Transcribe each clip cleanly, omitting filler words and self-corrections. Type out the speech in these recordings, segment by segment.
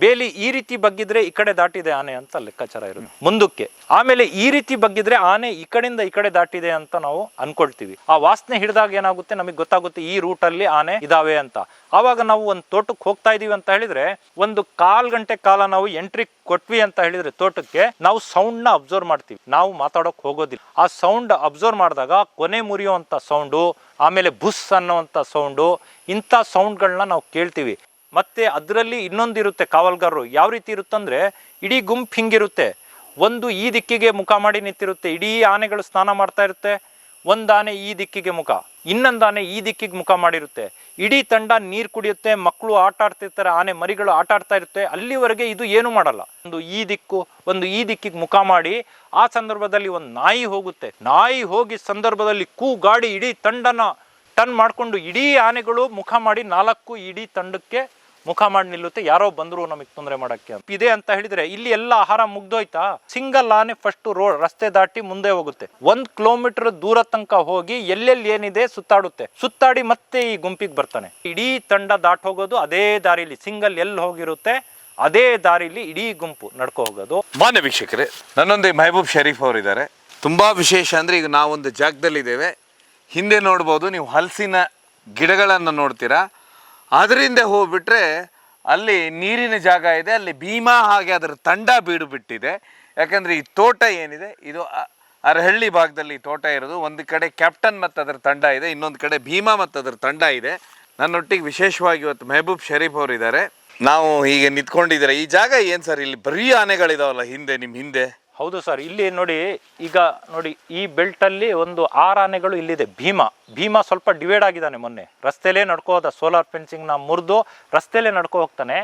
ಬೇಲಿ ಈ ರೀತಿ ಬಗ್ಗಿದ್ರೆ ಈ ಕಡೆ ದಾಟಿದೆ ಆನೆ ಅಂತ ಲೆಕ್ಕಾಚಾರ ಇರುತ್ತೆ ಮುಂದಕ್ಕೆ. ಆಮೇಲೆ ಈ ರೀತಿ ಬಗ್ಗಿದ್ರೆ ಆನೆ ಈ ಕಡೆಯಿಂದ ಈ ಕಡೆ ದಾಟಿದೆ ಅಂತ ನಾವು ಅನ್ಕೊಳ್ತೀವಿ. ಆ ವಾಸನೆ ಹಿಡಿದಾಗ ಏನಾಗುತ್ತೆ, ನಮಗೆ ಗೊತ್ತಾಗುತ್ತೆ ಈ ರೂಟ್ ಅಲ್ಲಿ ಆನೆ ಇದಾವೆ ಅಂತ. ಆವಾಗ ನಾವು ಒಂದು ತೋಟಕ್ಕೆ ಹೋಗ್ತಾ ಇದೀವಿ ಅಂತ ಹೇಳಿದ್ರೆ, ಒಂದು 1/4 ಗಂಟೆ ಕಾಲ ನಾವು ಎಂಟ್ರಿ ಕೊಟ್ವಿ ಅಂತ ಹೇಳಿದ್ರೆ ತೋಟಕ್ಕೆ, ನಾವು ಸೌಂಡ್ ನ ಅಬ್ಸರ್ವ್ ಮಾಡ್ತೀವಿ. ನಾವು ಮಾತಾಡೋಕ್ ಹೋಗೋದಿಲ್ಲ. ಆ ಸೌಂಡ್ ಅಬ್ಸರ್ವ್ ಮಾಡಿದಾಗ ಕೊನೆ ಮುರಿಯುವಂತ ಸೌಂಡು, ಆಮೇಲೆ ಬುಸ್ ಅನ್ನೋವಂಥ ಸೌಂಡು, ಇಂಥ ಸೌಂಡ್ಗಳನ್ನ ನಾವು ಕೇಳ್ತೀವಿ. ಮತ್ತೆ ಅದರಲ್ಲಿ ಇನ್ನೊಂದಿರುತ್ತೆ ಕಾವಲ್ಗಾರರು ಯಾವ ರೀತಿ ಇರುತ್ತಂದ್ರೆ, ಇಡೀ ಗುಂಪು ಹಿಂಗಿರುತ್ತೆ. ಒಂದು ಈ ದಿಕ್ಕಿಗೆ ಮುಖ ಮಾಡಿ ನಿಂತಿರುತ್ತೆ, ಇಡೀ ಆನೆಗಳು ಸ್ನಾನ ಮಾಡ್ತಾ ಇರುತ್ತೆ. ಒಂದು ಆನೆ ಈ ದಿಕ್ಕಿಗೆ ಮುಖ, ಇನ್ನೊಂದು ಆನೆ ಈ ದಿಕ್ಕಿಗೆ ಮುಖ ಮಾಡಿರುತ್ತೆ. ಇಡೀ ತಂಡ ನೀರು ಕುಡಿಯುತ್ತೆ, ಮಕ್ಕಳು ಆಟ ಆಡ್ತಿರ್ತಾರೆ, ಆನೆ ಮರಿಗಳು ಆಟ ಆಡ್ತಾ ಇರುತ್ತೆ. ಅಲ್ಲಿವರೆಗೆ ಇದು ಏನು ಮಾಡಲ್ಲ. ಒಂದು ಈ ದಿಕ್ಕು, ಒಂದು ಈ ದಿಕ್ಕಿಗೆ ಮುಖ ಮಾಡಿ. ಆ ಸಂದರ್ಭದಲ್ಲಿ ಒಂದು ನಾಯಿ ಹೋಗುತ್ತೆ. ನಾಯಿ ಹೋಗಿ ಸಂದರ್ಭದಲ್ಲಿ ಗಾಡಿ ಇಡೀ ತಂಡನ ಟರ್ನ್ ಮಾಡಿಕೊಂಡು ಇಡೀ ಆನೆಗಳು ಮುಖ ಮಾಡಿ 4 ಇಡೀ ತಂಡಕ್ಕೆ ಮುಖ ಮಾಡಿ ನಿಲ್ಲುತ್ತೆ. ಯಾರೋ ಬಂದ್ರು ನಮಗೆ ತೊಂದರೆ ಮಾಡಕ್ಕೆ ಇದೆ ಅಂತ ಹೇಳಿದ್ರೆ, ಇಲ್ಲಿ ಎಲ್ಲ ಆಹಾರ ಮುಗ್ದೋಯ್ತಾ, ಸಿಂಗಲ್ ಆನೆ ಫಸ್ಟ್ ರಸ್ತೆ ದಾಟಿ ಮುಂದೆ ಹೋಗುತ್ತೆ. 1 ಕಿಲೋಮೀಟರ್ ದೂರ ತನಕ ಹೋಗಿ ಎಲ್ಲೆಲ್ಲಿ ಏನಿದೆ ಸುತ್ತಾಡುತ್ತೆ. ಸುತ್ತಾಡಿ ಮತ್ತೆ ಈ ಗುಂಪಿಗೆ ಬರ್ತಾನೆ. ಇಡೀ ತಂಡ ದಾಟ್ ಹೋಗೋದು ಅದೇ ದಾರಿಲಿ, ಸಿಂಗಲ್ ಎಲ್ಲಿ ಹೋಗಿರುತ್ತೆ ಅದೇ ದಾರಿಲಿ ಇಡೀ ಗುಂಪು ನಡ್ಕೊ ಹೋಗೋದು. ಮಾನ್ಯ ವೀಕ್ಷಕರೇ, ನನ್ನೊಂದೇ ಮೆಹಬೂಬ್ ಶರೀಫ್ ಅವರಿದ್ದಾರೆ. ತುಂಬಾ ವಿಶೇಷ ಅಂದ್ರೆ, ಈಗ ನಾವೊಂದು ಜಾಗದಲ್ಲಿ ಇದ್ದೇವೆ. ಹಿಂದೆ ನೋಡ್ಬೋದು ನೀವು, ಹಲಸಿನ ಗಿಡಗಳನ್ನು ನೋಡ್ತೀರಾ. ಅದರಿಂದ ಹೋಗ್ಬಿಟ್ರೆ ಅಲ್ಲಿ ನೀರಿನ ಜಾಗ ಇದೆ, ಅಲ್ಲಿ ಭೀಮಾ ಹಾಗೆ ಅದರ ತಂಡ ಬೀಡು ಬಿಟ್ಟಿದೆ. ಯಾಕಂದರೆ ಈ ತೋಟ ಏನಿದೆ ಇದು ಅರಹಳ್ಳಿ ಭಾಗದಲ್ಲಿ ತೋಟ ಇರೋದು. ಒಂದು ಕಡೆ ಕ್ಯಾಪ್ಟನ್ ಮತ್ತು ಅದರ ತಂಡ ಇದೆ, ಇನ್ನೊಂದು ಕಡೆ ಭೀಮಾ ಮತ್ತು ಅದರ ತಂಡ ಇದೆ. ನನ್ನೊಟ್ಟಿಗೆ ವಿಶೇಷವಾಗಿ ಇವತ್ತು ಮೆಹಬೂಬ್ ಶರೀಫ್ ಅವರು ಇದ್ದಾರೆ. ನಾವು ಹೀಗೆ ನಿಂತ್ಕೊಂಡಿದ್ದಾರೆ. ಈ ಜಾಗ ಏನು ಸರ್, ಇಲ್ಲಿ ಬರೀ ಆನೆಗಳಿದಾವಲ್ಲ ಹಿಂದೆ, ನಿಮ್ಮ ಹಿಂದೆ? ಹೌದು ಸರ್, ಇಲ್ಲಿ ನೋಡಿ, ಈಗ ನೋಡಿ ಈ ಬೆಲ್ಟಲ್ಲಿ ಒಂದು 6 ಆನೆಗಳು ಇಲ್ಲಿದೆ. ಭೀಮಾ ಸ್ವಲ್ಪ ಡಿವೈಡ್ ಆಗಿದ್ದಾನೆ. ಮೊನ್ನೆ ರಸ್ತೆಲೇ ನಡ್ಕೋದ, ಸೋಲಾರ್ ಫೆನ್ಸಿಂಗ್ನ ಮುರಿದು ರಸ್ತೆಲೇ ನಡ್ಕೊ ಹೋಗ್ತಾನೆ.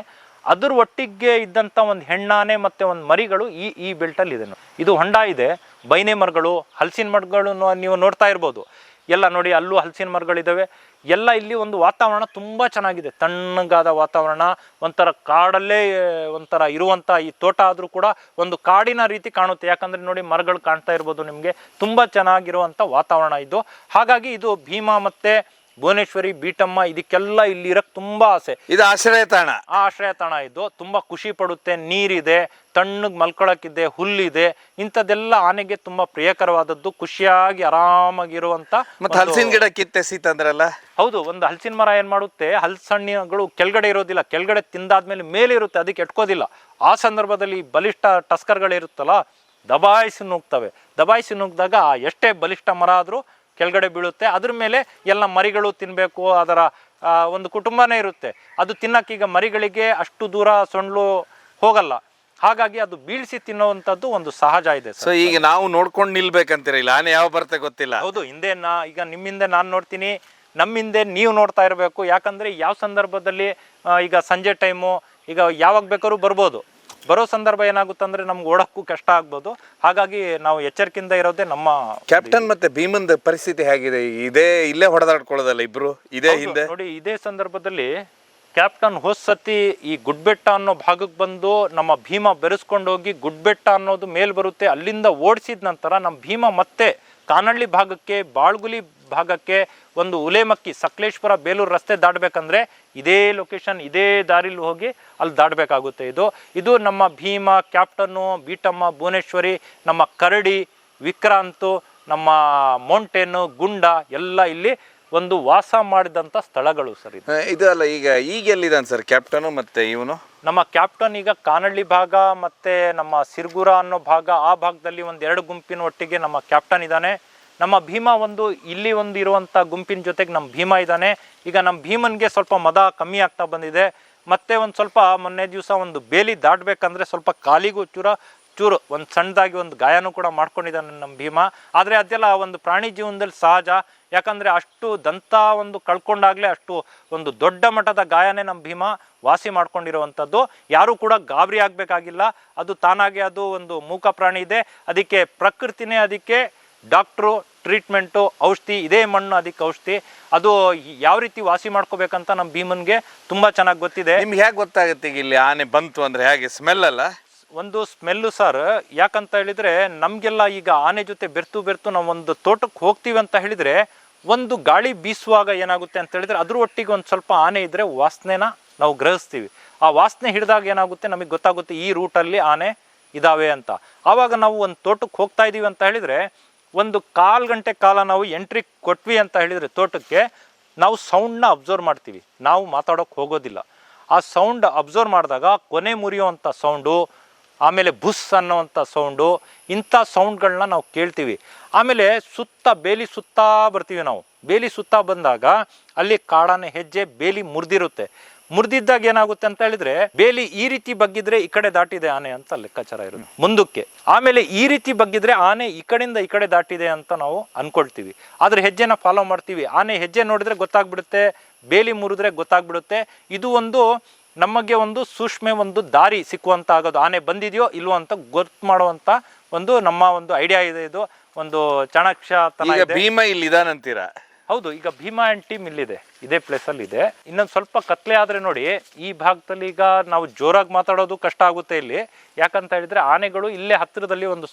ಅದ್ರ ಒಟ್ಟಿಗೆ ಇದ್ದಂಥ ಒಂದು ಹೆಣ್ಣಾನೆ ಮತ್ತು ಒಂದು ಮರಿಗಳು ಈ ಬೆಲ್ಟಲ್ಲಿ ಇದೆ. ಇದು ಹೊಂಡ ಇದೆ, ಬೈನೆ ಮರಗಳು, ಹಲಸಿನ ಮರಗಳು ನೀವು ನೋಡ್ತಾ ಇರ್ಬೋದು. ಎಲ್ಲ ನೋಡಿ, ಅಲ್ಲೂ ಹಲಸಿನ ಮರಗಳಿದ್ದಾವೆ. ಎಲ್ಲ ಇಲ್ಲಿ ಒಂದು ವಾತಾವರಣ ತುಂಬ ಚೆನ್ನಾಗಿದೆ, ತಣ್ಣಗಾದ ವಾತಾವರಣ. ಒಂಥರ ಕಾಡಲ್ಲೇ ಒಂಥರ ಇರುವಂಥ ಈ ತೋಟ ಆದರೂ ಕೂಡ ಒಂದು ಕಾಡಿನ ರೀತಿ ಕಾಣುತ್ತೆ. ಯಾಕಂದರೆ ನೋಡಿ, ಮರಗಳು ಕಾಣ್ತಾ ಇರ್ಬೋದು ನಿಮಗೆ. ತುಂಬ ಚೆನ್ನಾಗಿರುವಂಥ ವಾತಾವರಣ ಇದು. ಹಾಗಾಗಿ ಇದು ಭೀಮಾ ಮತ್ತು ಭುವನೇಶ್ವರಿ, ಬೀಟಮ್ಮ, ಇದಕ್ಕೆಲ್ಲ ಇಲ್ಲಿ ಇರಕ್ಕೆ ತುಂಬ ಆಸೆ. ಇದು ಆಶ್ರಯ ತಾಣ. ಆ ಆಶ್ರಯ ತಾಣ ಇದು ತುಂಬ ಖುಷಿ ಪಡುತ್ತೆ. ನೀರಿದೆ, ತಣ್ಣಗೆ ಮಲ್ಕೊಳಕ್ಕಿದೆ, ಹುಲ್ಲಿದೆ. ಇಂಥದ್ದೆಲ್ಲ ಆನೆಗೆ ತುಂಬಾ ಪ್ರಿಯಕರವಾದದ್ದು, ಖುಷಿಯಾಗಿ ಆರಾಮಾಗಿರುವಂತ. ಮತ್ತೆ ಹಲಸಿನ ಗಿಡ ಕಿತ್ತೆಸಿತಂದ್ರಲ್ಲ? ಹೌದು, ಒಂದು ಹಲಸಿನ ಮರ ಏನ್ ಮಾಡುತ್ತೆ, ಹಲಸಣ್ಣಗಳು ಕೆಳಗಡೆ ಇರೋದಿಲ್ಲ, ಕೆಳಗಡೆ ತಿಂದಾದ್ಮೇಲೆ ಮೇಲೆ ಇರುತ್ತೆ, ಅದಕ್ಕೆ ಎಟ್ಕೋದಿಲ್ಲ. ಆ ಸಂದರ್ಭದಲ್ಲಿ ಬಲಿಷ್ಠ ಟಸ್ಕರ್ಗಳಿರುತ್ತಲ್ಲ, ದಬಾಯಿಸಿ ನುಗ್ತವೆ. ದಬಾಯಿಸಿ ನುಗ್ದಾಗ ಎಷ್ಟೇ ಬಲಿಷ್ಠ ಮರ ಆದ್ರೂ ಕೆಳಗಡೆ ಬೀಳುತ್ತೆ. ಅದ್ರ ಮೇಲೆ ಎಲ್ಲ ಮರಿಗಳು ತಿನ್ಬೇಕು, ಅದರ ಒಂದು ಕುಟುಂಬನೇ ಇರುತ್ತೆ. ಅದು ತಿನ್ನಕ್ಕೀಗ ಮರಿಗಳಿಗೆ ಅಷ್ಟು ದೂರ ಸೊಂಡ್ಲು ಹೋಗಲ್ಲ, ಹಾಗಾಗಿ ಅದು ಬೀಳ್ಸಿ ತಿನ್ನುವಂಥದ್ದು ಒಂದು ಸಹಜ ಇದೆ. ಸೊ ಈಗ ನಾವು ನೋಡ್ಕೊಂಡು ನಿಲ್ಬೇಕಂತೀರ, ಇಲ್ಲ ಆನೆ ಯಾವ ಬರುತ್ತೆ ಗೊತ್ತಿಲ್ಲ. ಹೌದು, ಹಿಂದೆ ಈಗ ನಿಮ್ಮಿಂದ ನಾನು ನೋಡ್ತೀನಿ, ನಮ್ಮಿಂದೆ ನೀವು ನೋಡ್ತಾ ಇರಬೇಕು. ಯಾಕಂದ್ರೆ ಯಾವ ಸಂದರ್ಭದಲ್ಲಿ, ಈಗ ಸಂಜೆ ಟೈಮು, ಈಗ ಯಾವಾಗ ಬೇಕಾದ್ರೂ ಬರ್ಬೋದು. ಬರೋ ಸಂದರ್ಭ ಏನಾಗುತ್ತಂದ್ರೆ ನಮ್ಗೆ ಓಡಕ್ಕೂ ಕಷ್ಟ ಆಗ್ಬೋದು. ಹಾಗಾಗಿ ನಾವು ಎಚ್ಚರಿಕೆಯಿಂದ ಇರೋದೇ ನಮ್ಮ. ಕ್ಯಾಪ್ಟನ್ ಮತ್ತೆ ಭೀಮಂದ ಪರಿಸ್ಥಿತಿ ಹೇಗಿದೆ? ಇಲ್ಲೇ ಹೊಡೆದಾಡ್ಕೊಳ್ಳೋದಲ್ಲ ಇಬ್ರು ಇದೇ ಹಿಂದೆ? ನೋಡಿ, ಇದೇ ಸಂದರ್ಭದಲ್ಲಿ ಕ್ಯಾಪ್ಟನ್ ಹೋದ್ಸತಿ ಈ ಗುಡ್ಬೆಟ್ಟ ಅನ್ನೋ ಭಾಗಕ್ಕೆ ಬಂದು ನಮ್ಮ ಭೀಮಾ ಬೆರೆಸ್ಕೊಂಡೋಗಿ ಗುಡ್ಬೆಟ್ಟ ಅನ್ನೋದು ಮೇಲ್ ಬರುತ್ತೆ, ಅಲ್ಲಿಂದ ಓಡಿಸಿದ ನಂತರ ನಮ್ಮ ಭೀಮಾ ಮತ್ತೆ ಕಾನಹಳ್ಳಿ ಭಾಗಕ್ಕೆ, ಬಾಳ್ಗುಲಿ ಭಾಗಕ್ಕೆ, ಒಂದು ಉಲೇಮಕ್ಕಿ, ಸಕಲೇಶ್ಪುರ, ಬೇಲೂರು ರಸ್ತೆ ದಾಟಬೇಕಂದ್ರೆ ಇದೇ ಲೊಕೇಶನ್, ಇದೇ ದಾರಿಲಿ ಹೋಗಿ ಅಲ್ಲಿ ದಾಟಬೇಕಾಗುತ್ತೆ. ಇದು ನಮ್ಮ ಭೀಮಾ, ಕ್ಯಾಪ್ಟನ್ನು, ಬೀಟಮ್ಮ, ಭುವನೇಶ್ವರಿ, ನಮ್ಮ ಕರಡಿ, ವಿಕ್ರಾಂತು, ನಮ್ಮ ಮೌಂಟೇನು, ಗುಂಡ ಎಲ್ಲ ಇಲ್ಲಿ ಒಂದು ವಾಸ ಮಾಡಿದಂಥ ಸ್ಥಳಗಳು ಸರ್. ಇದು ಅಲ್ಲ, ಈಗ ಎಲ್ಲಿದ್ದಾನೆ ಸರ್ ಕ್ಯಾಪ್ಟನು ಮತ್ತೆ ಇವನು? ನಮ್ಮ ಕ್ಯಾಪ್ಟನ್ ಈಗ ಕಾನಹಳ್ಳಿ ಭಾಗ ಮತ್ತೆ ನಮ್ಮ ಸಿರ್ಗುರ ಅನ್ನೋ ಭಾಗ, ಆ ಭಾಗದಲ್ಲಿ ಒಂದು 2 ಗುಂಪಿನ ಒಟ್ಟಿಗೆ ನಮ್ಮ ಕ್ಯಾಪ್ಟನ್ ಇದ್ದಾನೆ. ನಮ್ಮ ಭೀಮಾ ಇಲ್ಲಿ ಇರುವಂಥ ಗುಂಪಿನ ಜೊತೆಗೆ ನಮ್ಮ ಭೀಮಾ ಇದ್ದಾನೆ. ಈಗ ನಮ್ಮ ಭೀಮನ್ಗೆ ಸ್ವಲ್ಪ ಮದ ಕಮ್ಮಿ ಆಗ್ತಾ ಬಂದಿದೆ. ಮತ್ತೆ ಒಂದು ಸ್ವಲ್ಪ ಮೊನ್ನೆ ದಿವಸ ಒಂದು ಬೇಲಿ ದಾಟಬೇಕಂದ್ರೆ ಸ್ವಲ್ಪ ಕಾಲಿಗೂ ಚೂರು ಒಂದು ಸಣ್ಣದಾಗಿ ಒಂದು ಗಾಯನೂ ಕೂಡ ಮಾಡ್ಕೊಂಡಿದ್ದಾನೆ ನಮ್ಮ ಭೀಮಾ. ಆದರೆ ಅದೆಲ್ಲ ಒಂದು ಪ್ರಾಣಿ ಜೀವನದಲ್ಲಿ ಸಹಜ. ಯಾಕಂದರೆ ಅಷ್ಟು ದಂತ ಒಂದು ಕಳ್ಕೊಂಡಾಗಲೇ ಅಷ್ಟು ಒಂದು ದೊಡ್ಡ ಮಟ್ಟದ ಗಾಯನೇ ನಮ್ಮ ಭೀಮಾ ವಾಸಿ ಮಾಡ್ಕೊಂಡಿರುವಂಥದ್ದು. ಯಾರೂ ಕೂಡ ಗಾಬರಿ ಆಗಬೇಕಾಗಿಲ್ಲ. ಅದು ತಾನಾಗೆ, ಅದು ಒಂದು ಮೂಕ ಪ್ರಾಣಿ ಇದೆ, ಅದಕ್ಕೆ ಪ್ರಕೃತಿನೇ ಅದಕ್ಕೆ ಡಾಕ್ಟ್ರು, ಟ್ರೀಟ್ಮೆಂಟು, ಔಷಧಿ, ಇದೇ ಮಣ್ಣು ಅದಕ್ಕೆ ಔಷಧಿ. ಅದು ಯಾವ ರೀತಿ ವಾಸಿ ಮಾಡ್ಕೋಬೇಕಂತ ನಮ್ಮ ಭೀಮನ್ಗೆ ತುಂಬ ಚೆನ್ನಾಗಿ ಗೊತ್ತಿದೆ. ನಿಮ್ಗೆ ಹೇಗೆ ಗೊತ್ತಾಗುತ್ತೆ ಈಗ ಇಲ್ಲಿ ಆನೆ ಬಂತು ಅಂದರೆ? ಹೇಗೆ ಸ್ಮೆಲ್ ಅಲ್ಲ? ಒಂದು ಸ್ಮೆಲ್ಲು ಸರ್. ಯಾಕಂತ ಹೇಳಿದರೆ ನಮಗೆಲ್ಲ ಈಗ ಆನೆ ಜೊತೆ ಬೆರ್ತು ನಾವು ಒಂದು ತೋಟಕ್ಕೆ ಹೋಗ್ತೀವಿ ಅಂತ ಹೇಳಿದರೆ, ಒಂದು ಗಾಳಿ ಬೀಸುವಾಗ ಏನಾಗುತ್ತೆ ಅಂತ ಹೇಳಿದರೆ ಅದ್ರ ಒಟ್ಟಿಗೆ ಒಂದು ಸ್ವಲ್ಪ ಆನೆ ಇದ್ದರೆ ವಾಸನೆನ ನಾವು ಗ್ರಹಿಸ್ತೀವಿ. ಆ ವಾಸನೆ ಹಿಡಿದಾಗ ಏನಾಗುತ್ತೆ ನಮಗೆ ಗೊತ್ತಾಗುತ್ತೆ ಈ ರೂಟಲ್ಲಿ ಆನೆ ಇದಾವೆ ಅಂತ. ಆವಾಗ ನಾವು ಒಂದು ತೋಟಕ್ಕೆ ಹೋಗ್ತಾ ಇದ್ದೀವಿ ಅಂತ ಹೇಳಿದರೆ ಒಂದು 1/4 ಗಂಟೆ ಕಾಲ ನಾವು ಎಂಟ್ರಿ ಕೊಟ್ವಿ ಅಂತ ಹೇಳಿದರೆ ತೋಟಕ್ಕೆ ನಾವು ಸೌಂಡ್ನ ಅಬ್ಸರ್ವ್ ಮಾಡ್ತೀವಿ, ನಾವು ಮಾತಾಡೋಕ್ಕೆ ಹೋಗೋದಿಲ್ಲ. ಆ ಸೌಂಡ್ ಅಬ್ಸರ್ವ್ ಮಾಡಿದಾಗ ಕೊನೆ ಮುರಿಯುವಂಥ ಸೌಂಡು, ಆಮೇಲೆ ಬುಸ್ ಅನ್ನೋವಂಥ ಸೌಂಡು, ಇಂಥ ಸೌಂಡ್ಗಳನ್ನ ನಾವು ಕೇಳ್ತೀವಿ. ಆಮೇಲೆ ಬೇಲಿ ಸುತ್ತಾ ಬರ್ತೀವಿ ನಾವು. ಬೇಲಿ ಸುತ್ತಾ ಬಂದಾಗ ಅಲ್ಲಿ ಕಾಡಾನೆ ಹೆಜ್ಜೆ ಬೇಲಿ ಮುರಿದಿದ್ದಾಗ ಏನಾಗುತ್ತೆ ಅಂತ ಹೇಳಿದ್ರೆ ಬೇಲಿ ಈ ರೀತಿ ಬಗ್ಗಿದ್ರೆ ಈ ಕಡೆ ದಾಟಿದೆ ಆನೆ ಅಂತ ಲೆಕ್ಕಾಚಾರ ಇರುತ್ತೆ ಮುಂದಕ್ಕೆ. ಆಮೇಲೆ ಈ ರೀತಿ ಬಗ್ಗಿದ್ರೆ ಆನೆ ಈ ಕಡೆಯಿಂದ ಈ ಕಡೆ ದಾಟಿದೆ ಅಂತ ನಾವು ಅನ್ಕೊಳ್ತೀವಿ. ಅದ್ರ ಹೆಜ್ಜೆನ ಫಾಲೋ ಮಾಡ್ತೀವಿ. ಆನೆ ಹೆಜ್ಜೆ ನೋಡಿದ್ರೆ ಗೊತ್ತಾಗ್ಬಿಡುತ್ತೆ, ಬೇಲಿ ಮುರಿದ್ರೆ ಗೊತ್ತಾಗ್ಬಿಡುತ್ತೆ. ಇದು ಒಂದು ನಮಗೆ ಒಂದು ಸೂಕ್ಷ್ಮ ಒಂದು ದಾರಿ ಸಿಕ್ಕುವಂತ ಆಗೋದು, ಆನೆ ಬಂದಿದೆಯೋ ಇಲ್ವೋ ಅಂತ ಗೊತ್ತು ಮಾಡುವಂತ ಒಂದು ನಮ್ಮ ಒಂದು ಐಡಿಯಾ ಇದೆ. ಇದು ಒಂದು ಚಾಣಾಕ್ಷತನ ಇದೆ. ಭೀಮ ಇಲ್ಲಿ ಇದಾನಂತೀರಾ? ಹೌದು, ಈಗ ಭೀಮಾ ಆ್ಯಂಡ್ ಟೀಮ್ ಇಲ್ಲಿದೆ, ಇದೇ ಪ್ಲೇಸಲ್ಲಿ ಇದೆ. ಇನ್ನೊಂದು ಸ್ವಲ್ಪ ಕತ್ಲೆ ಆದರೆ ನೋಡಿ ಈ ಭಾಗದಲ್ಲಿ ಈಗ ನಾವು ಜೋರಾಗಿ ಮಾತಾಡೋದು ಕಷ್ಟ ಆಗುತ್ತೆ ಇಲ್ಲಿ. ಯಾಕಂತ ಹೇಳಿದ್ರೆ ಆನೆಗಳು ಇಲ್ಲೇ ಹತ್ತಿರದಲ್ಲಿ ಒಂದು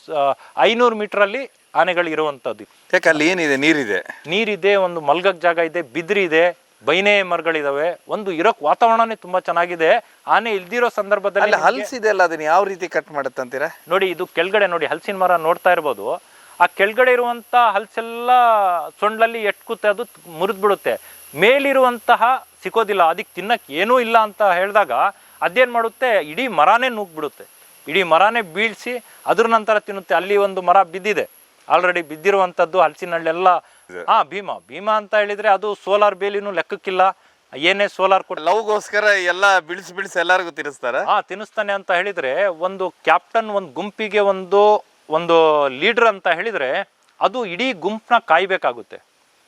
500 ಮೀಟ್ರಲ್ಲಿ ಆನೆಗಳು ಇರುವಂಥದ್ದು. ಯಾಕೆ ಅಲ್ಲಿ ಏನಿದೆ? ನೀರಿದೆ, ಒಂದು ಮಲ್ಗಕ್ ಜಾಗ ಇದೆ, ಬಿದಿರಿ ಇದೆ, ಬೈನೆ ಮರಗಳಿದಾವೆ, ಒಂದು ಇರೋಕ್ ವಾತಾವರಣನೇ ತುಂಬಾ ಚೆನ್ನಾಗಿದೆ. ಆನೆ ಇಲ್ದಿರೋ ಸಂದರ್ಭದಲ್ಲಿ ಹಲ್ಸಿದೆ ಅಲ್ಲ, ಅದನ್ನ ಯಾವ ರೀತಿ ಕಟ್ ಮಾಡುತ್ತಂತೀರಾ? ನೋಡಿ, ಇದು ಕೆಳಗಡೆ ನೋಡಿ ಹಲಸಿನ ಮರ ನೋಡ್ತಾ ಇರ್ಬೋದು. ಆ ಕೆಳಗಡೆ ಇರುವಂತ ಹಲ್ಸೆಲ್ಲ ಸೊಂಡ್ಲಲ್ಲಿ ಎಟ್ಕುತ್ತೆ, ಅದು ಮುರಿದು ಬಿಡುತ್ತೆ. ಮೇಲಿರುವಂತಹ ಸಿಕ್ಕೋದಿಲ್ಲ, ಅದಕ್ಕೆ ತಿನ್ನಕ್ಕೆ ಏನೂ ಇಲ್ಲ ಅಂತ ಹೇಳಿದಾಗ ಅದೇನು ಮಾಡುತ್ತೆ, ಇಡೀ ಮರಾನೇ ನುಗ್ಬಿಡುತ್ತೆ, ಇಡೀ ಮರಾನೇ ಬೀಳ್ಸಿ ಅದ್ರ ನಂತರ ತಿನ್ನುತ್ತೆ. ಅಲ್ಲಿ ಒಂದು ಮರ ಬಿದ್ದಿದೆ, ಆಲ್ರೆಡಿ ಬಿದ್ದಿರುವಂಥದ್ದು ಹಲಸಿನಳ್ಳೆಲ್ಲ. ಭೀಮಾ ಅಂತ ಹೇಳಿದ್ರೆ ಅದು ಸೋಲಾರ್ ಬೇಲಿನೂ ಲೆಕ್ಕಕ್ಕಿಲ್ಲ. ಏನೇ ಸೋಲಾರ್ ಕೊಟ್ಟು ಲವ್ಗೋಸ್ಕರ ಎಲ್ಲ ಬಿಡಿಸಿ ಎಲ್ಲರಿಗೂ ತಿನ್ನಿಸ್ತಾರ. ತಿನ್ನಿಸ್ತಾನೆ ಅಂತ ಹೇಳಿದ್ರೆ ಒಂದು ಕ್ಯಾಪ್ಟನ್ ಒಂದು ಗುಂಪಿಗೆ ಒಂದು ಲೀಡರ್ ಅಂತ ಹೇಳಿದ್ರೆ ಅದು ಇಡೀ ಗುಂಪನ್ನ ಕಾಯ್ಬೇಕಾಗುತ್ತೆ.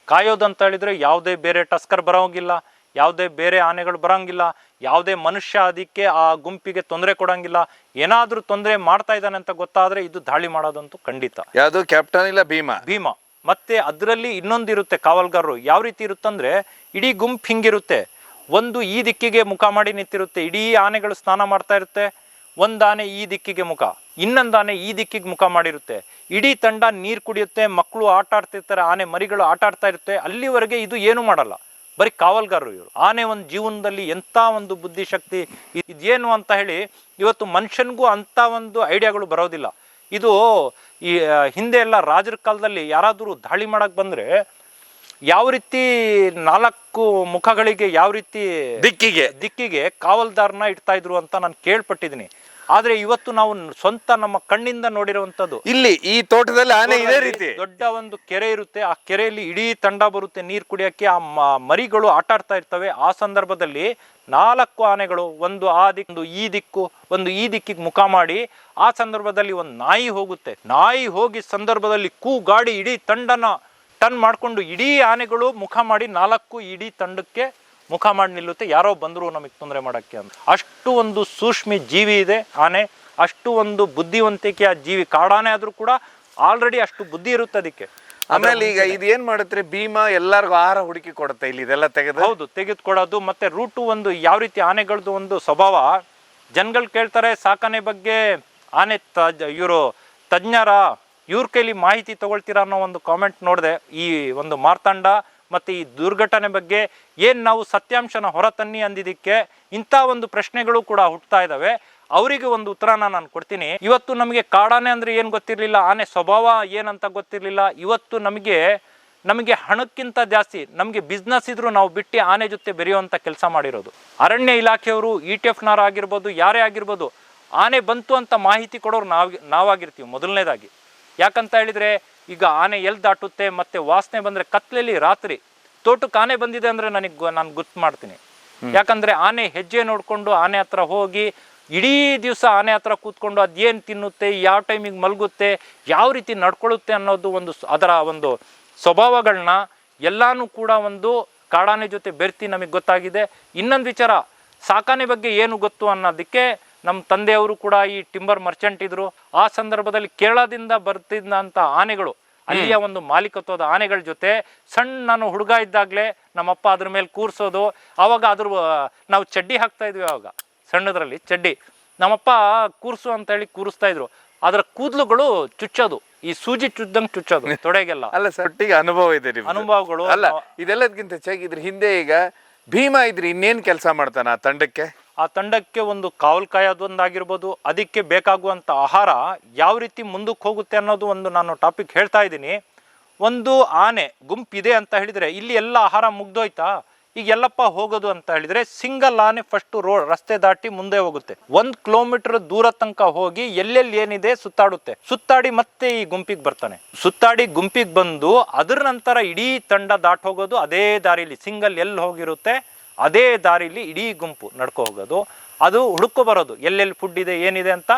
ಕಾಯೋದಂತ ಹೇಳಿದ್ರೆ ಯಾವುದೇ ಬೇರೆ ಟಸ್ಕರ್ ಬರೋಂಗಿಲ್ಲ, ಯಾವುದೇ ಬೇರೆ ಆನೆಗಳು ಬರೋಂಗಿಲ್ಲ, ಯಾವುದೇ ಮನುಷ್ಯ ಅದಕ್ಕೆ ಆ ಗುಂಪಿಗೆ ತೊಂದರೆ ಕೊಡೋಂಗಿಲ್ಲ. ಏನಾದ್ರೂ ತೊಂದರೆ ಮಾಡ್ತಾ ಇದ್ದಾನೆ ಅಂತ ಗೊತ್ತಾದ್ರೆ ಇದು ದಾಳಿ ಮಾಡೋದಂತೂ ಖಂಡಿತ. ಯಾವುದು ಕ್ಯಾಪ್ಟನ್ ಇಲ್ಲ, ಭೀಮಾ. ಮತ್ತೆ ಅದರಲ್ಲಿ ಇನ್ನೊಂದಿರುತ್ತೆ ಕಾವಲ್ಗಾರರು. ಯಾವ ರೀತಿ ಇರುತ್ತಂದ್ರೆ ಇಡೀ ಗುಂಪು ಹಿಂಗಿರುತ್ತೆ. ಒಂದು ಈ ದಿಕ್ಕಿಗೆ ಮುಖ ಮಾಡಿ ನಿಂತಿರುತ್ತೆ, ಇಡೀ ಆನೆಗಳು ಸ್ನಾನ ಮಾಡ್ತಾ ಇರುತ್ತೆ. ಒಂದು ಆನೆ ಈ ದಿಕ್ಕಿಗೆ ಮುಖ, ಇನ್ನೊಂದು ಆನೆ ಈ ದಿಕ್ಕಿಗೆ ಮುಖ ಮಾಡಿರುತ್ತೆ. ಇಡೀ ತಂಡ ನೀರು ಕುಡಿಯುತ್ತೆ, ಮಕ್ಕಳು ಆಟ ಆಡ್ತಿರ್ತಾರೆ, ಆನೆ ಮರಿಗಳು ಆಟ ಆಡ್ತಾ ಇರುತ್ತೆ. ಅಲ್ಲಿವರೆಗೆ ಇದು ಏನು ಮಾಡಲ್ಲ, ಬರೀ ಕಾವಲ್ಗಾರರು ಇವರು. ಆನೆ ಒಂದು ಜೀವನದಲ್ಲಿ ಎಂಥ ಒಂದು ಬುದ್ಧಿಶಕ್ತಿ ಇದೇನು ಅಂತ ಹೇಳಿ ಇವತ್ತು ಮನುಷ್ಯನಿಗೂ ಅಂಥ ಒಂದು ಐಡಿಯಾಗಳು ಬರೋದಿಲ್ಲ. ಇದು ಈ ಹಿಂದೆ ಎಲ್ಲ ರಾಜರ ಕಾಲದಲ್ಲಿ ಯಾರಾದರೂ ದಾಳಿ ಮಾಡಕ್ಕೆ ಬಂದರೆ ಯಾವ ರೀತಿ 4 ಮುಖಗಳಿಗೆ ಯಾವ ರೀತಿ ದಿಕ್ಕಿಗೆ ಕಾವಲ್ದಾರನ ಇಡ್ತಾ ಇದ್ರು ಅಂತ ನಾನು ಕೇಳ್ಪಟ್ಟಿದ್ದೀನಿ. ಆದ್ರೆ ಇವತ್ತು ನಾವು ಸ್ವಂತ ನಮ್ಮ ಕಣ್ಣಿಂದ ನೋಡಿರುವಂತದ್ದು. ಇಲ್ಲಿ ಈ ತೋಟದಲ್ಲಿ ಆನೆ ಇದೇ ರೀತಿ ದೊಡ್ಡ ಒಂದು ಕೆರೆ ಇರುತ್ತೆ, ಆ ಕೆರೆಯಲ್ಲಿ ಇಡೀ ತಂಡ ಬರುತ್ತೆ ನೀರು ಕುಡಿಯಕ್ಕೆ. ಆ ಮರಿಗಳು ಆಟ ಆಡ್ತಾ ಇರ್ತವೆ. ಆ ಸಂದರ್ಭದಲ್ಲಿ 4 ಆನೆಗಳು, ಒಂದು ಆ ದಿಕ್ಕು, ಒಂದು ಈ ದಿಕ್ಕಿಗೆ ಮುಖ ಮಾಡಿ, ಆ ಸಂದರ್ಭದಲ್ಲಿ ಒಂದು ನಾಯಿ ಹೋಗುತ್ತೆ. ನಾಯಿ ಹೋಗಿ ಸಂದರ್ಭದಲ್ಲಿ ಗಾಡಿ ಇಡೀ ತಂಡನ ಟರ್ನ್ ಮಾಡಿಕೊಂಡು ಇಡೀ ಆನೆಗಳು ಮುಖ ಮಾಡಿ 4 ಇಡೀ ತಂಡಕ್ಕೆ ಮುಖ ಮಾಡಿ ನಿಲ್ಲುತ್ತೆ, ಯಾರೋ ಬಂದರು ನಮಗೆ ತೊಂದರೆ ಮಾಡೋಕ್ಕೆ ಅಂತ. ಅಷ್ಟು ಒಂದು ಸೂಕ್ಷ್ಮ ಜೀವಿ ಇದೆ ಆನೆ, ಅಷ್ಟು ಒಂದು ಬುದ್ಧಿವಂತಿಕೆ ಆ ಜೀವಿ. ಕಾಡಾನೆ ಆದ್ರೂ ಕೂಡ ಆಲ್ರೆಡಿ ಅಷ್ಟು ಬುದ್ಧಿ ಇರುತ್ತೆ ಅದಕ್ಕೆ. ಆಮೇಲೆ ಈಗ ಇದು ಏನ್ ಮಾಡುತ್ತೆ, ಭೀಮಾ ಎಲ್ಲರಿಗೂ ಆಹಾರ ಹುಡುಕಿ ಕೊಡುತ್ತೆ ಇಲ್ಲಿ ಇದೆಲ್ಲ ತೆಗೆದು. ಹೌದು, ತೆಗೆದುಕೊಡೋದು. ಮತ್ತೆ ರೂಟು ಒಂದು ಯಾವ ರೀತಿ ಆನೆಗಳದ್ದು ಒಂದು ಸ್ವಭಾವ. ಜನಗಳು ಕೇಳ್ತಾರೆ ಸಾಕಣೆ ಬಗ್ಗೆ ಆನೆ ಇವರು ತಜ್ಞರ, ಇವ್ರ ಕೈಲಿ ಮಾಹಿತಿ ತಗೊಳ್ತೀರಾ ಅನ್ನೋ ಒಂದು ಕಾಮೆಂಟ್ ನೋಡಿದೆ. ಈ ಒಂದು ಮಾರ್ತಾಂಡ ಮತ್ತು ಈ ದುರ್ಘಟನೆ ಬಗ್ಗೆ ಏನು ನಾವು ಸತ್ಯಾಂಶನ ಹೊರತನ್ನಿ ಅಂದಿದ್ದಕ್ಕೆ ಇಂಥ ಒಂದು ಪ್ರಶ್ನೆಗಳು ಕೂಡ ಹುಟ್ಟುತ್ತಾ ಇದ್ದಾವೆ. ಅವರಿಗೆ ಒಂದು ಉತ್ತರನ ನಾನು ಕೊಡ್ತೀನಿ. ಇವತ್ತು ನಮಗೆ ಕಾಡಾನೆ ಅಂದರೆ ಏನು ಗೊತ್ತಿರಲಿಲ್ಲ, ಆನೆ ಸ್ವಭಾವ ಏನಂತ ಗೊತ್ತಿರಲಿಲ್ಲ. ಇವತ್ತು ನಮಗೆ ಹಣಕ್ಕಿಂತ ಜಾಸ್ತಿ ನಮಗೆ ಬಿಸ್ನೆಸ್ ಇದ್ರೂ ನಾವು ಬಿಟ್ಟು ಆನೆ ಜೊತೆ ಬೆರೆಯುವಂಥ ಕೆಲಸ ಮಾಡಿರೋದು ಅರಣ್ಯ ಇಲಾಖೆಯವರು, ETFನವರು ಆಗಿರ್ಬೋದು, ಯಾರೇ ಆಗಿರ್ಬೋದು. ಆನೆ ಬಂತು ಅಂತ ಮಾಹಿತಿ ಕೊಡೋರು ನಾವಾಗಿರ್ತೀವಿ ಮೊದಲನೇದಾಗಿ. ಯಾಕಂತ ಹೇಳಿದರೆ ಈಗ ಆನೆ ಎಲ್ಲಿ ದಾಟುತ್ತೆ, ಮತ್ತು ವಾಸನೆ ಬಂದರೆ ಕತ್ಲೆಯಲ್ಲಿ ರಾತ್ರಿ ತೋಟಕ್ಕೆ ಆನೆ ಬಂದಿದೆ ಅಂದರೆ ನಾನು ಗುರ್ತು ಮಾಡ್ತೀನಿ. ಯಾಕಂದರೆ ಆನೆ ಹೆಜ್ಜೆ ನೋಡಿಕೊಂಡು ಆನೆ ಹತ್ರ ಹೋಗಿ ಇಡೀ ದಿವಸ ಆನೆ ಹತ್ರ ಕೂತ್ಕೊಂಡು ಅದೇನು ತಿನ್ನುತ್ತೆ, ಯಾವ ಟೈಮಿಗೆ ಮಲಗುತ್ತೆ, ಯಾವ ರೀತಿ ನಡ್ಕೊಳ್ಳುತ್ತೆ ಅನ್ನೋದು ಅದರ ಒಂದು ಸ್ವಭಾವಗಳನ್ನ ಎಲ್ಲನೂ ಕೂಡ ಒಂದು ಕಾಡಾನೆ ಜೊತೆ ಬೆರ್ತಿ ನಮಗೆ ಗೊತ್ತಾಗಿದೆ. ಇನ್ನೊಂದು ವಿಚಾರ, ಸಾಕಾಣೆ ಬಗ್ಗೆ ಏನು ಗೊತ್ತು ಅನ್ನೋದಕ್ಕೆ ನಮ್ಮ ತಂದೆಯವರು ಕೂಡ ಈ ಟಿಂಬರ್ ಮರ್ಚೆಂಟ್ ಇದ್ರು. ಆ ಸಂದರ್ಭದಲ್ಲಿ ಕೇರಳದಿಂದ ಬರ್ತಿದ್ದಂಥ ಆನೆಗಳು, ಅಲ್ಲಿಯ ಒಂದು ಮಾಲೀಕತ್ವದ ಆನೆಗಳ ಜೊತೆ ನಾನು ಹುಡುಗ ಇದ್ದಾಗಲೇ ನಮ್ಮಪ್ಪ ಅದ್ರ ಮೇಲೆ ಕೂರಿಸೋದು. ಆವಾಗ ನಾವು ಚಡ್ಡಿ ಹಾಕ್ತಾ ಇದ್ವಿ, ಆವಾಗ ಸಣ್ಣದ್ರಲ್ಲಿ ಚಡ್ಡಿ ನಮ್ಮಪ್ಪ ಕೂರಿಸು ಅಂತೇಳಿ ಕೂರಿಸ್ತಾ ಇದ್ರು. ಅದರ ಕೂದಲುಗಳು ಚುಚ್ಚೋದು, ಈ ಸೂಜಿ ಚುಚ್ಚದಂಗೆ ಚುಚ್ಚೋದು ತೊಡೆಗೆಲ್ಲ. ಅಲ್ಲ ಸರ್, ಅನುಭವ ಇದೆ, ಅನುಭವಗಳು ಅಲ್ಲ ಇದೆಲ್ಲದಕ್ಕಿಂತ ಹೆಚ್ಚಾಗಿ ಇದ್ರ ಹಿಂದೆ ಈಗ ಭೀಮ ಇದ್ರಿ ಇನ್ನೇನು ಕೆಲಸ ಮಾಡ್ತಾನೆ ಆ ತಂಡಕ್ಕೆ? ಆ ತಂಡಕ್ಕೆ ಒಂದು ಕಾವಲು ಕಾಯೋದೊಂದಾಗಿರ್ಬೋದು, ಅದಕ್ಕೆ ಬೇಕಾಗುವಂಥ ಆಹಾರ ಯಾವ ರೀತಿ ಮುಂದಕ್ಕೆ ಹೋಗುತ್ತೆ ಅನ್ನೋದು ಒಂದು ನಾನು ಟಾಪಿಕ್ ಹೇಳ್ತಾ ಇದ್ದೀನಿ. ಒಂದು ಆನೆ ಗುಂಪಿದೆ ಅಂತ ಹೇಳಿದರೆ ಇಲ್ಲಿ ಎಲ್ಲ ಆಹಾರ ಮುಗ್ದೋಯ್ತಾ, ಈಗ ಎಲ್ಲಪ್ಪ ಹೋಗೋದು ಅಂತ ಹೇಳಿದರೆ ಸಿಂಗಲ್ ಆನೆ ಫಸ್ಟು ರಸ್ತೆ ದಾಟಿ ಮುಂದೆ ಹೋಗುತ್ತೆ. 1 ಕಿಲೋಮೀಟರ್ ದೂರ ತನಕ ಹೋಗಿ ಎಲ್ಲೆಲ್ಲಿ ಏನಿದೆ ಸುತ್ತಾಡಿ ಮತ್ತೆ ಈ ಗುಂಪಿಗೆ ಬರ್ತಾನೆ. ಸುತ್ತಾಡಿ ಗುಂಪಿಗೆ ಬಂದು ಅದರ ನಂತರ ಇಡೀ ತಂಡ ದಾಟ್ ಹೋಗೋದು ಅದೇ ದಾರಿಲಿ, ಸಿಂಗಲ್ ಎಲ್ಲಿ ಹೋಗಿರುತ್ತೆ ಅದೇ ದಾರಿಲಿ ಇಡೀ ಗುಂಪು ನಡ್ಕೊ ಹೋಗೋದು. ಅದು ಹುಡುಕೊ ಬರೋದು ಎಲ್ಲೆಲ್ಲಿ ಫುಡ್ ಇದೆ ಏನಿದೆ ಅಂತ.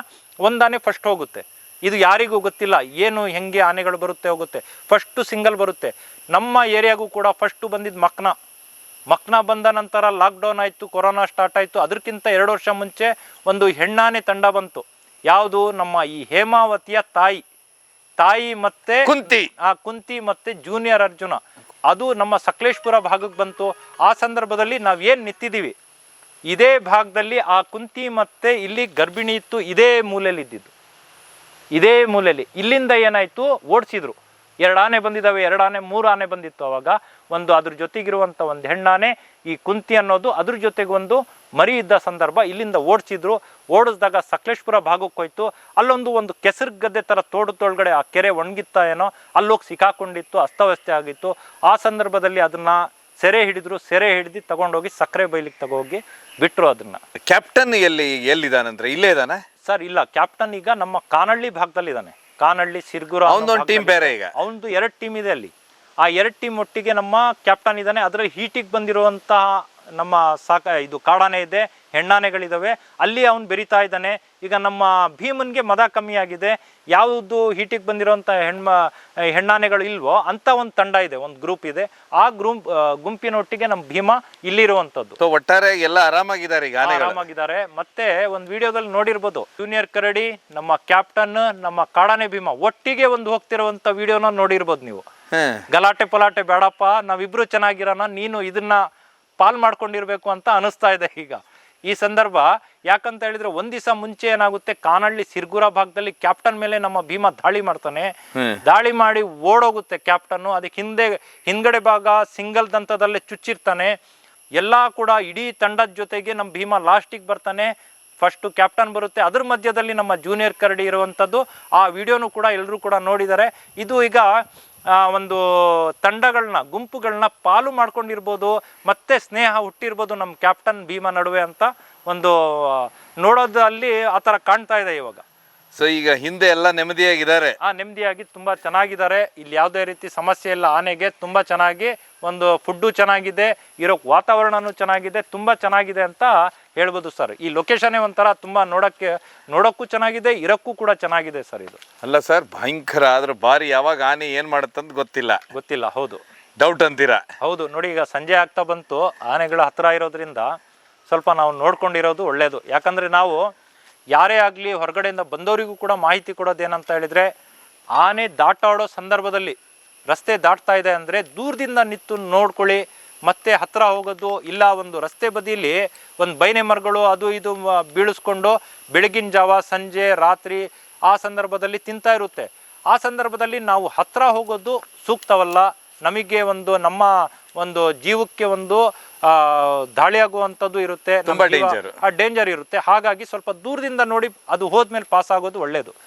ಒಂದಾನೆ ಫಸ್ಟ್ ಹೋಗುತ್ತೆ, ಇದು ಯಾರಿಗೂ ಗೊತ್ತಿಲ್ಲ ಏನು ಹೆಂಗೆ ಆನೆಗಳು ಬರುತ್ತೆ ಹೋಗುತ್ತೆ. ಫಸ್ಟು ಸಿಂಗಲ್ ಬರುತ್ತೆ. ನಮ್ಮ ಏರಿಯಾಗೂ ಕೂಡ ಫಸ್ಟು ಬಂದಿದ್ದು ಮಕ್ನಾ ಬಂದ ನಂತರ ಲಾಕ್ಡೌನ್ ಆಯಿತು, ಕೊರೋನಾ ಸ್ಟಾರ್ಟ್ ಆಯಿತು. ಅದಕ್ಕಿಂತ 2 ವರ್ಷ ಮುಂಚೆ ಒಂದು ಹೆಣ್ಣಾನೆ ತಂಡ ಬಂತು. ಯಾವುದು? ನಮ್ಮ ಈ ಹೇಮಾವತಿಯ ತಾಯಿ ಮತ್ತೆ ಕುಂತಿ ಮತ್ತೆ ಜೂನಿಯರ್ ಅರ್ಜುನ. ಅದು ನಮ್ಮ ಸಕಲೇಶ್ಪುರ ಭಾಗಕ್ಕೆ ಬಂತು. ಆ ಸಂದರ್ಭದಲ್ಲಿ ನಾವೇನು ನಿಂತಿದ್ದೀವಿ ಇದೇ ಭಾಗದಲ್ಲಿ ಆ ಕುಂತಿ ಮತ್ತೆ ಇಲ್ಲಿ ಗರ್ಭಿಣಿ ಇತ್ತು, ಇದೇ ಮೂಲೆಯಲ್ಲಿ ಇದ್ದಿದ್ದು. ಇದೇ ಮೂಲೆಯಲ್ಲಿ ಇಲ್ಲಿಂದ ಏನಾಯಿತು, ಓಡಿಸಿದ್ರು. 2 ಆನೆ ಬಂದಿದ್ದಾವೆ, 2 ಆನೆ 3 ಆನೆ ಬಂದಿತ್ತು. ಅವಾಗ ಒಂದು ಅದ್ರ ಜೊತೆಗಿರುವಂಥ ಒಂದು ಹೆಣ್ಣಾನೆ ಈ ಕುಂತಿ ಅನ್ನೋದು ಅದ್ರ ಜೊತೆಗೆ ಒಂದು ಮರಿ ಇದ್ದ ಸಂದರ್ಭ ಇಲ್ಲಿಂದ ಓಡಿಸಿದ್ರು. ಓಡಿಸಿದಾಗ ಸಕಲೇಶ್ಪುರ ಭಾಗಕ್ಕೆ ಹೋಯ್ತು. ಅಲ್ಲೊಂದು ಕೆಸರು ಗದ್ದೆ ಥರ ತೋಳಗಡೆ ಆ ಕೆರೆ ಒಣಗಿತ್ತ ಏನೋ, ಅಲ್ಲೋಗಿ ಸಿಕ್ಕಾಕೊಂಡಿತ್ತು, ಅಸ್ತವ್ಯಸ್ತ ಆಗಿತ್ತು. ಆ ಸಂದರ್ಭದಲ್ಲಿ ಅದನ್ನು ಸೆರೆ ಹಿಡಿದು ತಗೊಂಡೋಗಿ ಸಕ್ಕರೆ ಬೈಲಿಕ್ಕೆ ತಗೋಗಿ ಬಿಟ್ಟರು ಅದನ್ನು. ಕ್ಯಾಪ್ಟನ್ ಎಲ್ಲಿದ್ದಾನಂದ್ರೆ ಇಲ್ಲೇ ಇದ್ದಾನೆ ಸರ್? ಇಲ್ಲ, ಕ್ಯಾಪ್ಟನ್ ಈಗ ನಮ್ಮ ಕಾನಹಳ್ಳಿ ಭಾಗದಲ್ಲಿದ್ದಾನೆ. ಕಾನಹಳ್ಳಿ ಸಿರ್ಗುರ ಅವನೊಂದು ಟೀಮ್ ಬೇರೆ. ಈಗ ಅವನದು 2 ಟೀಮ್ ಇದೆ ಅಲ್ಲಿ. ಆ 2 ಟೀಮ್ ಒಟ್ಟಿಗೆ ನಮ್ಮ ಕ್ಯಾಪ್ಟನ್ ಇದ್ದಾನೆ. ಅದರಲ್ಲಿ ಹೀಟಿಗೆ ಬಂದಿರುವಂತಹ ನಮ್ಮ ಇದು ಕಾಡಾನೆ ಇದೆ, ಹೆಣ್ಣಾನೆಗಳಿದ್ದಾವೆ, ಅಲ್ಲಿ ಅವನು ಬೆರಿತಾ ಇದ್ದಾನೆ. ಈಗ ನಮ್ಮ ಭೀಮನ್ಗೆ ಮದ ಕಮ್ಮಿ ಆಗಿದೆ. ಯಾವುದು ಹೀಟಿಗೆ ಬಂದಿರೋಂಥ ಹೆಣ್ಣಾನೆಗಳು ಇಲ್ವೋ ಅಂತ ಒಂದು ತಂಡ ಇದೆ, ಒಂದು ಗ್ರೂಪ್ ಇದೆ. ಆ ಗುಂಪಿನೊಟ್ಟಿಗೆ ನಮ್ಮ ಭೀಮ ಇಲ್ಲಿರುವಂಥದ್ದು. ಒಟ್ಟಾರೆ ಎಲ್ಲ ಆರಾಮಾಗಿದ್ದಾರೆ, ಈಗ ಆರಾಮಾಗಿದ್ದಾರೆ. ಮತ್ತೆ ಒಂದು ವಿಡಿಯೋದಲ್ಲಿ ನೋಡಿರ್ಬೋದು, ಜೂನಿಯರ್ ಕರಡಿ, ನಮ್ಮ ಕ್ಯಾಪ್ಟನ್, ನಮ್ಮ ಕಾಡಾನೆ ಭೀಮ ಒಟ್ಟಿಗೆ ಒಂದು ಹೋಗ್ತಿರುವಂಥ ವಿಡಿಯೋನ ನೋಡಿರ್ಬೋದು ನೀವು. ಗಲಾಟೆ ಪಲಾಟೆ ಬೇಡಪ್ಪ, ನಾವಿಬ್ರು ಚೆನ್ನಾಗಿರೋಣ, ನೀನು ಇದನ್ನ ಪಾಲ್ ಮಾಡ್ಕೊಂಡಿರ್ಬೇಕು ಅಂತ ಅನಿಸ್ತಾ ಇದೆ ಈಗ ಈ ಸಂದರ್ಭ. ಯಾಕಂತ ಹೇಳಿದ್ರೆ ಒಂದ್ ದಿವಸ ಮುಂಚೆ ಏನಾಗುತ್ತೆ, ಕಾನಹಳ್ಳಿ ಸಿರ್ಗುರ ಭಾಗದಲ್ಲಿ ಕ್ಯಾಪ್ಟನ್ ಮೇಲೆ ನಮ್ಮ ಭೀಮ ದಾಳಿ ಮಾಡ್ತಾನೆ. ದಾಳಿ ಮಾಡಿ ಓಡೋಗುತ್ತೆ ಕ್ಯಾಪ್ಟನ್. ಅದಕ್ಕೆ ಹಿಂದ್ಗಡೆ ಭಾಗ ಸಿಂಗಲ್ ದಂತದಲ್ಲೇ ಚುಚ್ಚಿರ್ತಾನೆ. ಎಲ್ಲ ಕೂಡ ಇಡೀ ತಂಡದ ಜೊತೆಗೆ ನಮ್ಮ ಭೀಮ ಲಾಸ್ಟಿಗೆ ಬರ್ತಾನೆ. ಫಸ್ಟು ಕ್ಯಾಪ್ಟನ್ ಬರುತ್ತೆ, ಅದ್ರ ಮಧ್ಯದಲ್ಲಿ ನಮ್ಮ ಜೂನಿಯರ್ ಕರಡಿ ಇರುವಂಥದ್ದು. ಆ ವಿಡಿಯೋನು ಕೂಡ ಎಲ್ಲರೂ ಕೂಡ ನೋಡಿದ್ದಾರೆ. ಇದು ಈಗ ಒಂದು ತಂಡಗಳನ್ನ ಗುಂಪುಗಳನ್ನ ಪಾಲು ಮಾಡ್ಕೊಂಡಿರ್ಬೋದು, ಮತ್ತೆ ಸ್ನೇಹ ಹುಟ್ಟಿರ್ಬೋದು ನಮ್ಮ ಕ್ಯಾಪ್ಟನ್ ಭೀಮ ನಡುವೆ ಅಂತ ಒಂದು ನೋಡೋದಲ್ಲಿ ಆ ಥರ ಕಾಣ್ತಾ ಇದೆ ಇವಾಗ. ಸೊ ಈಗ ಹಿಂದೆ ಎಲ್ಲ ನೆಮ್ಮದಿಯಾಗಿದ್ದಾರೆ. ನೆಮ್ಮದಿಯಾಗಿ ತುಂಬಾ ಚೆನ್ನಾಗಿದ್ದಾರೆ. ಇಲ್ಲಿ ಯಾವುದೇ ರೀತಿ ಸಮಸ್ಯೆ ಇಲ್ಲ. ಆನೆಗೆ ತುಂಬಾ ಚೆನ್ನಾಗಿ ಒಂದು ಫುಡ್ಡು ಚೆನ್ನಾಗಿದೆ, ಇರೋಕ್ ವಾತಾವರಣನೂ ಚೆನ್ನಾಗಿದೆ, ತುಂಬಾ ಚೆನ್ನಾಗಿದೆ ಅಂತ ಹೇಳ್ಬೋದು ಸರ್. ಈ ಲೊಕೇಶನ್ ಒಂಥರ ತುಂಬಾ ನೋಡೋಕ್ಕೂ ಚೆನ್ನಾಗಿದೆ, ಇರೋಕ್ಕೂ ಕೂಡ ಚೆನ್ನಾಗಿದೆ ಸರ್ ಇದು. ಅಲ್ಲ ಸರ್, ಭಯಂಕರ ಆದ್ರೆ ಬಾರಿ ಯಾವಾಗ ಆನೆ ಏನ್ ಮಾಡುತ್ತಂತ ಗೊತ್ತಿಲ್ಲ. ಹೌದು, ಡೌಟ್ ಅಂತೀರಾ? ಹೌದು. ನೋಡಿ, ಈಗ ಸಂಜೆ ಆಗ್ತಾ ಬಂತು, ಆನೆಗಳ ಹತ್ರ ಇರೋದ್ರಿಂದ ಸ್ವಲ್ಪ ನಾವು ನೋಡ್ಕೊಂಡಿರೋದು ಒಳ್ಳೇದು. ಯಾಕಂದ್ರೆ ನಾವು ಯಾರೇ ಆಗಲಿ ಹೊರಗಡೆಯಿಂದ ಬಂದವರಿಗೂ ಕೂಡ ಮಾಹಿತಿ ಕೊಡೋದೇನಂತ ಹೇಳಿದ್ರೆ, ಆನೆ ದಾಟಾಡೋ ಸಂದರ್ಭದಲ್ಲಿ ರಸ್ತೆ ದಾಟ್ತಾ ಇದೆ ಅಂದರೆ ದೂರದಿಂದ ನಿಂತು ನೋಡ್ಕೊಳ್ಳಿ. ಮತ್ತೆ ಹತ್ರ ಹೋಗೋದು ಇಲ್ಲ. ಒಂದು ರಸ್ತೆ ಬದಿಯಲ್ಲಿ ಒಂದು ಬೈನೆ ಮರಗಳು ಅದು ಇದು ಬೀಳಿಸ್ಕೊಂಡು ಬೆಳಗಿನ ಜಾವ, ಸಂಜೆ, ರಾತ್ರಿ ಆ ಸಂದರ್ಭದಲ್ಲಿ ತಿಂತಾ ಇರುತ್ತೆ. ಆ ಸಂದರ್ಭದಲ್ಲಿ ನಾವು ಹತ್ರ ಹೋಗೋದು ಸೂಕ್ತವಲ್ಲ. ನಮಗೆ ನಮ್ಮ ಒಂದು ಜೀವಕ್ಕೆ ಒಂದು ದಾಳಿಯಾಗುವಂಥದ್ದು ಇರುತ್ತೆ, ತುಂಬಾ ಡೇಂಜರ್ ಇರುತ್ತೆ. ಹಾಗಾಗಿ ಸ್ವಲ್ಪ ದೂರದಿಂದ ನೋಡಿ ಅದು ಹೋದ್ಮೇಲೆ ಪಾಸ್ ಆಗೋದು ಒಳ್ಳೇದು.